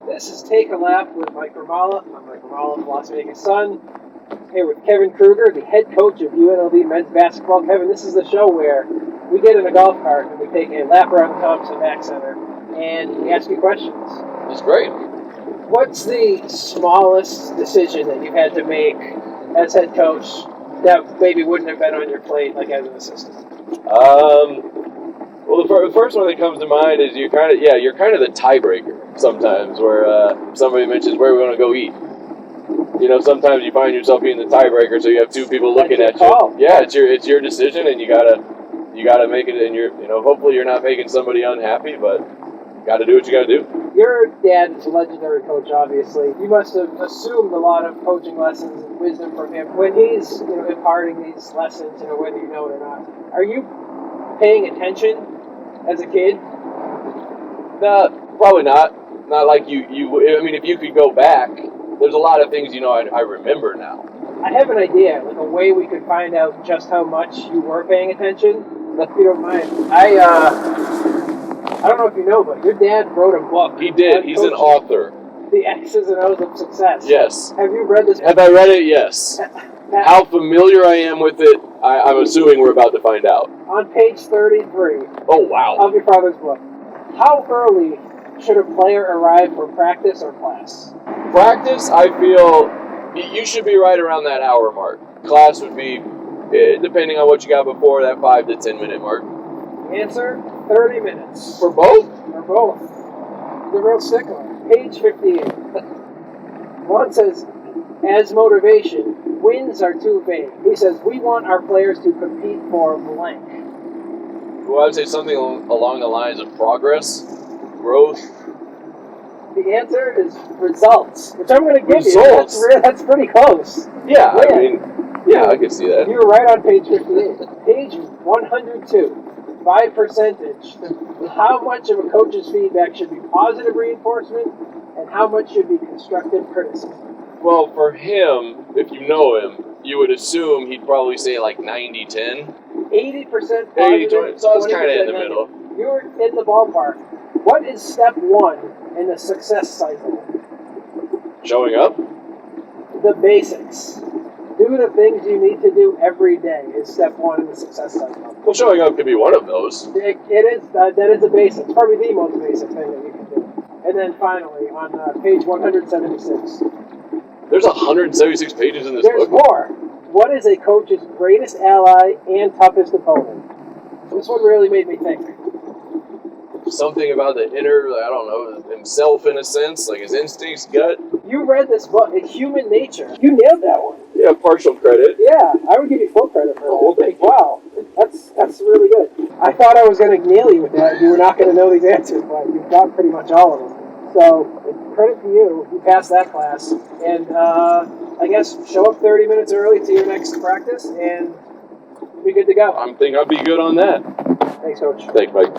This is Take a Lap with Mike Grimala. I'm Mike Grimala of Las Vegas Sun. Here with Kevin Kruger, the head coach of UNLV men's basketball. Kevin, this is the show where we get in a golf cart and we take a lap around the Thompson Mack Center and we ask you questions. That's great. What's the smallest decision that you had to make as head coach that maybe wouldn't have been on your plate, like as an assistant? Well, the first one that comes to mind is you're kind of the tiebreaker sometimes, where somebody mentions where we want to go eat. You know, sometimes you find yourself being the tiebreaker, so you have two people looking at you. Yeah, it's your decision, and you gotta make it. And hopefully you're not making somebody unhappy, but you got to do what you got to do. Your dad is a legendary coach, obviously. You must have assumed a lot of coaching lessons and wisdom from him when he's imparting these lessons, whether you know it or not. Are you paying attention as a kid? No, probably not. Not like you. I mean, if you could go back, there's a lot of things I remember now. I have an idea, like a way we could find out just how much you were paying attention. If you don't mind, I don't know if you know, but your dad wrote a book. He did. He's an author. The X's and O's of Success. Yes. Have you read this book? Have I read it? Yes. How familiar I am with it, I'm assuming we're about to find out. On page 33. Oh, wow. Of your father's book. How early should a player arrive for practice or class? Practice, I feel you should be right around that hour mark. Class would be, depending on what you got before, that 5 to 10 minute mark. Answer, 30 minutes. For both? For both. The real stickler. Page 58. One says, as motivation, wins are too vague. He says, we want our players to compete for blank. Well, I would say something along the lines of progress, growth. The answer is results, which I'm going to give results. You. That's pretty close. Yeah, I mean, I can see that. You were right on page 58. Page 102. By percentage, how much of a coach's feedback should be positive reinforcement and how much should be constructive criticism? Well, for him, if you know him, you would assume he'd probably say like 90-10. 80% positive, 80-20, so I was kind of in the middle. You were in the ballpark. What is step one in the success cycle? Showing up? The basics. Do the things you need to do every day is step one in the success cycle. Well, showing up could be one of those. It is. That is a basic. It's probably the most basic thing that you can do. And then finally, on page 176. There's 176 pages in this book? There's more. What is a coach's greatest ally and toughest opponent? This one really made me think. Something about the inner, I don't know, himself in a sense, like his instincts, gut. You read this book, It's Human Nature. You nailed that one. Yeah, partial credit. Yeah, I would give you full credit for that. Oh, well, thank you. Wow, that's really good. I thought I was going to nail you with that. You were not going to know these answers, but you've got pretty much all of them. So, credit to you. You passed that class. And I guess show up 30 minutes early to your next practice, and you'll be good to go. I think I'll be good on that. Thanks, Coach. Thanks, Mike.